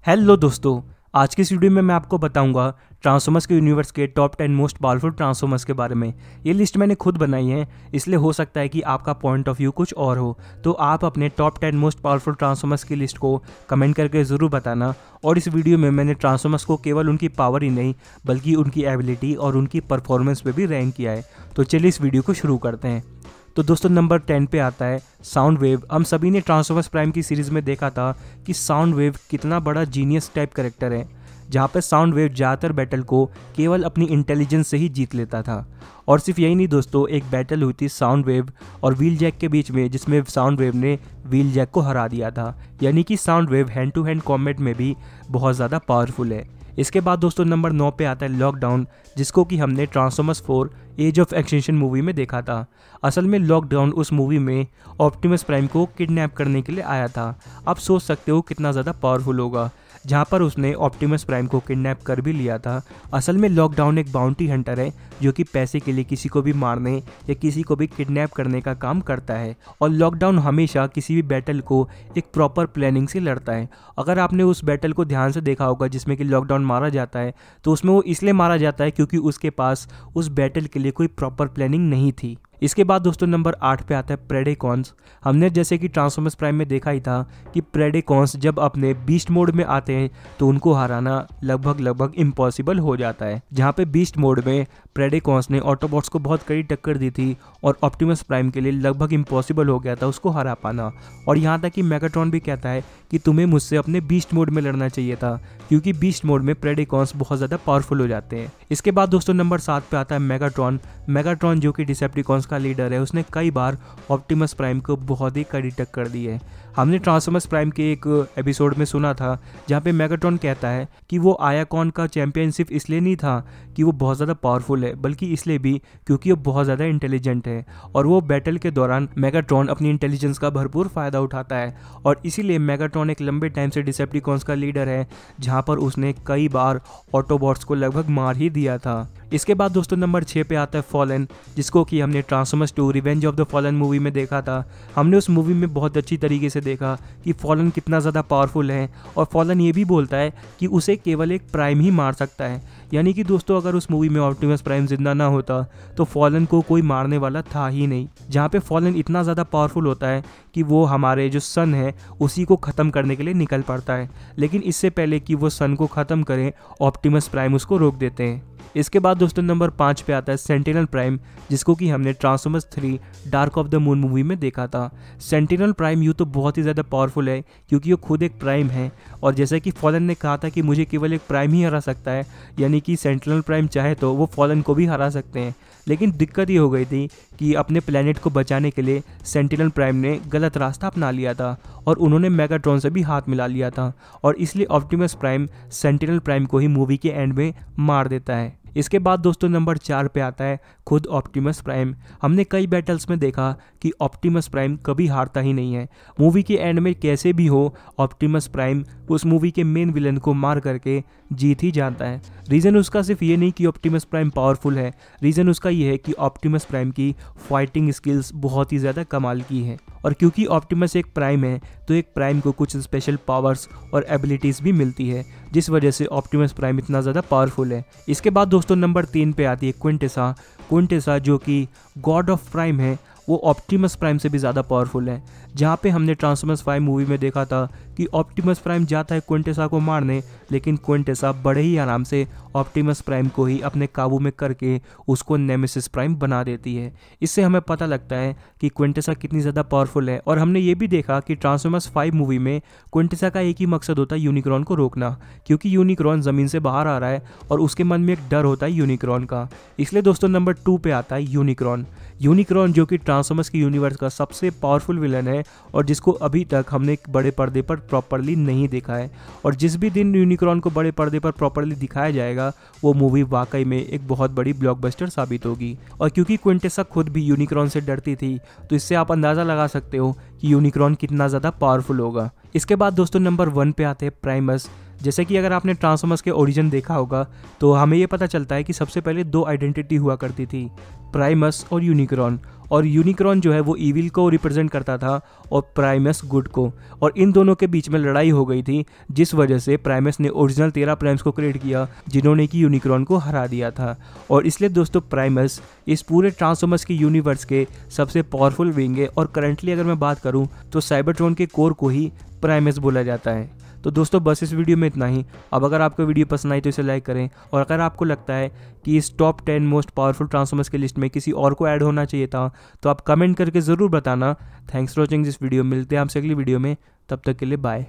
Hello दोस्तों, आज की इस वीडियो में मैं आपको बताऊंगा ट्रांसफॉर्मर्स के यूनिवर्स के टॉप 10 मोस्ट पावरफुल ट्रांसफॉर्मर्स के बारे में। ये लिस्ट मैंने खुद बनाई है, इसलिए हो सकता है कि आपका पॉइंट ऑफ व्यू कुछ और हो। तो आप अपने टॉप 10 मोस्ट पावरफुल ट्रांसफॉर्मर्स की लिस्ट को कमेंट करके ज़रूर बताना। और इस वीडियो में मैंने ट्रांसफॉर्मर्स को केवल उनकी पावर ही नहीं बल्कि उनकी एबिलिटी और उनकी परफॉर्मेंस पे भी रैंक किया है। तो चलिए इस वीडियो को शुरू करते हैं। तो दोस्तों नंबर 10 पे आता है साउंड वेव। हम सभी ने ट्रांसफॉर्मर्स प्राइम की सीरीज़ में देखा था कि साउंड वेव कितना बड़ा जीनियस टाइप कैरेक्टर है, जहाँ पे साउंड वेव ज़्यादातर बैटल को केवल अपनी इंटेलिजेंस से ही जीत लेता था। और सिर्फ यही नहीं दोस्तों, एक बैटल हुई थी साउंड वेव और व्हील जैक के बीच में, जिसमें साउंड वेव ने व्हील जैक को हरा दिया था। यानी कि Soundwave hand to hand combat में भी बहुत ज़्यादा पावरफुल है। इसके बाद दोस्तों नंबर 9 पे आता है लॉकडाउन, जिसको कि हमने Transformers 4 age of extinction movie में देखा था। असल में लॉकडाउन उस मूवी में ऑप्टिमस प्राइम को किडनैप करने के लिए आया था। आप सोच सकते हो कितना ज़्यादा पावरफुल होगा, जहाँ पर उसने ऑप्टिमस प्राइम को किडनैप कर भी लिया था। असल में लॉकडाउन एक बाउंटी हंटर है जो कि पैसे के लिए किसी को भी मारने या किसी को भी किडनैप करने का काम करता है। और लॉकडाउन हमेशा किसी भी बैटल को एक प्रॉपर प्लानिंग से लड़ता है। अगर आपने उस बैटल को ध्यान से देखा होगा जिसमें कि लॉकडाउन मारा जाता है, तो उसमें वो इसलिए मारा जाता है क्योंकि उसके पास उस बैटल के लिए कोई प्रॉपर प्लानिंग नहीं थी। इसके बाद दोस्तों नंबर 8 पे आता है प्रेडेकॉन्स। हमने जैसे कि ट्रांसफॉर्मर्स प्राइम में देखा ही था कि प्रेडेकॉन्स जब अपने बीस्ट मोड में आते हैं तो उनको हराना लगभग इम्पॉसिबल हो जाता है। जहाँ पे बीस्ट मोड में प्रेडेकॉन्स ने ऑटोबॉट्स को बहुत कड़ी टक्कर दी थी और ऑप्टिमस प्राइम के लिए लगभग इम्पॉसिबल हो गया था उसको हरा पाना। और यहाँ तक कि मेगाट्रॉन भी कहता है कि तुम्हें मुझसे अपने बीस्ट मोड में लड़ना चाहिए था, क्योंकि बीस्ट मोड में प्रेडेकॉन्स बहुत ज़्यादा पावरफुल हो जाते हैं। इसके बाद दोस्तों नंबर 7 पे आता है मेगाट्रॉन। मेगाट्रॉन जो कि डिसेप्टिकॉन्स का लीडर है, उसने कई बार ऑप्टिमस प्राइम को बहुत ही कड़ी टक्कर दी है। हमने ट्रांसफॉर्मर्स प्राइम के एक एपिसोड में सुना था जहाँ पे मेगाट्रॉन कहता है कि वो आयाकॉन का चैंपियन सिर्फ इसलिए नहीं था कि वो बहुत ज़्यादा पावरफुल है, बल्कि इसलिए भी क्योंकि वो बहुत ज़्यादा इंटेलिजेंट है। और वो बैटल के दौरान मेगाट्रॉन अपनी इंटेलिजेंस का भरपूर फ़ायदा उठाता है और इसीलिए मेगाट्रॉन एक लंबे टाइम से डिसेप्टिकॉन्स का लीडर है, जहाँ पर उसने कई बार ऑटोबॉट्स को लगभग मार ही दिया था। इसके बाद दोस्तों नंबर 6 पे आता है फॉलन, जिसको कि हमने transformers 2 revenge of the fallen movie में देखा था। हमने उस मूवी में बहुत अच्छी तरीके से देखा कि फॉलन कितना ज़्यादा पावरफुल है। और फॉलन ये भी बोलता है कि उसे केवल एक प्राइम ही मार सकता है। यानी कि दोस्तों अगर उस मूवी में ऑप्टिमस प्राइम जिंदा ना होता तो फॉलन को कोई मारने वाला था ही नहीं। जहाँ पे फॉलन इतना ज़्यादा पावरफुल होता है कि वो हमारे जो सन है उसी को ख़त्म करने के लिए निकल पड़ता है, लेकिन इससे पहले कि वो सन को ख़त्म करें ऑप्टिमस प्राइम उसको रोक देते हैं। इसके बाद दोस्तों नंबर 5 पे आता है सेंटिनल प्राइम, जिसको कि हमने transformers 3 dark of the moon movie में देखा था। सेंटिनल प्राइम यूँ तो बहुत ही ज़्यादा पावरफुल है क्योंकि वो खुद एक प्राइम है, और जैसे कि फॉलन ने कहा था कि मुझे केवल एक प्राइम ही हरा सकता है, यानी कि सेंटिनल प्राइम चाहे तो वो फॉलन को भी हरा सकते हैं। लेकिन दिक्कत ये हो गई थी कि अपने प्लेनेट को बचाने के लिए सेंटिनल प्राइम ने गलत रास्ता अपना लिया था और उन्होंने मेगाट्रॉन से भी हाथ मिला लिया था, और इसलिए ऑप्टिमस प्राइम सेंटिनल प्राइम को ही मूवी के एंड में मार देता है। इसके बाद दोस्तों नंबर 4 पे आता है खुद ऑप्टिमस प्राइम। हमने कई बैटल्स में देखा कि ऑप्टिमस प्राइम कभी हारता ही नहीं है। मूवी के एंड में कैसे भी हो ऑप्टिमस प्राइम उस मूवी के मेन विलन को मार करके जीत ही जाता है। रीज़न उसका सिर्फ ये नहीं कि ऑप्टिमस प्राइम पावरफुल है, रीज़न उसका ये है कि ऑप्टिमस प्राइम की फाइटिंग स्किल्स बहुत ही ज़्यादा कमाल की है। और क्योंकि ऑप्टिमस एक प्राइम है तो एक प्राइम को कुछ स्पेशल पावर्स और एबिलिटीज़ भी मिलती है, जिस वजह से ऑप्टिमस प्राइम इतना ज़्यादा पावरफुल है। इसके बाद दोस्तों नंबर 3 पे आती है क्विंटेसा। क्विंटेसा जो कि गॉड ऑफ प्राइम है, वो ऑप्टिमस प्राइम से भी ज़्यादा पावरफुल है। जहाँ पे हमने ट्रांसफॉर्मर्स 5 मूवी में देखा था कि ऑप्टिमस प्राइम जाता है क्विंटेसा को मारने, लेकिन क्विंटेसा बड़े ही आराम से ऑप्टिमस प्राइम को ही अपने काबू में करके उसको नेमेसिस प्राइम बना देती है। इससे हमें पता लगता है कि क्विंटेसा कितनी ज़्यादा पावरफुल है। और हमने ये भी देखा कि ट्रांसफॉर्मर्स 5 मूवी में क्विंटेसा का एक ही मकसद होता है यूनिक्रॉन को रोकना, क्योंकि यूनिक्रॉन ज़मीन से बाहर आ रहा है और उसके मन में एक डर होता है यूनिक्रॉन का। इसलिए दोस्तों नंबर 2 पे आता है यूनिक्रॉन। यूनिक्रॉन जो कि ट्रांसफॉर्मर्स के यूनिवर्स का सबसे पावरफुल विलन है और जिसको अभी तक हमने बड़े पर्दे पर प्रॉपरली नहीं देखा है। और जिस भी दिन यूनिक्रॉन को बड़े पर्दे पर प्रॉपरली दिखाया जाएगा वो मूवी वाकई में एक बहुत बड़ी ब्लॉकबस्टर साबित होगी। और क्योंकि क्विंटेसा खुद भी यूनिक्रॉन से डरती थी, तो इससे आप अंदाज़ा लगा सकते हो कि यूनिक्रॉन कितना ज़्यादा पावरफुल होगा। इसके बाद दोस्तों नंबर 1 पे आते हैं प्राइमस। जैसे कि अगर आपने ट्रांसफॉर्मर्स के ओरिजिन देखा होगा तो हमें ये पता चलता है कि सबसे पहले 2 आइडेंटिटी हुआ करती थी, प्राइमस और यूनिक्रॉन। और यूनिक्रॉन जो है वो ईविल को रिप्रेजेंट करता था और प्राइमस गुड को। और इन दोनों के बीच में लड़ाई हो गई थी, जिस वजह से प्राइमस ने ओरिजिनल 13 प्राइम्स को क्रिएट किया जिन्होंने कि यूनिक्रॉन को हरा दिया था। और इसलिए दोस्तों प्राइमस इस पूरे ट्रांसफॉर्मर्स के यूनिवर्स के सबसे पावरफुल विंग है। और करंटली अगर मैं बात करूं तो साइबरट्रॉन के कोर को ही प्राइमस बोला जाता है। तो दोस्तों बस इस वीडियो में इतना ही। अब अगर आपको वीडियो पसंद आई तो इसे लाइक करें, और अगर आपको लगता है कि इस टॉप 10 मोस्ट पावरफुल ट्रांसफॉर्मर्स की लिस्ट में किसी और को ऐड होना चाहिए था तो आप कमेंट करके ज़रूर बताना। Thanks for watching this video. मिलते हैं आपसे अगली वीडियो में, तब तक के लिए बाय।